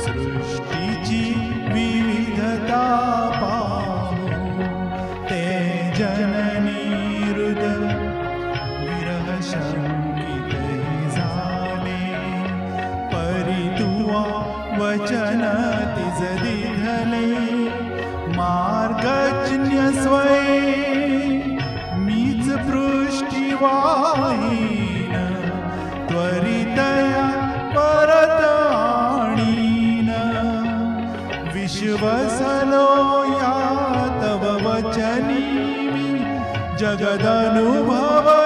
सृष्टीची विविधता पाहू ते जननी हृदय विरह शंकित झाले परी तुवा वचन तिज दिधले मार्गज्ञ स्वये मीच पृष्ठीवाहीन त्वरितया परत आणीन विश्वसलो या तव वचनी मी जगदनुभव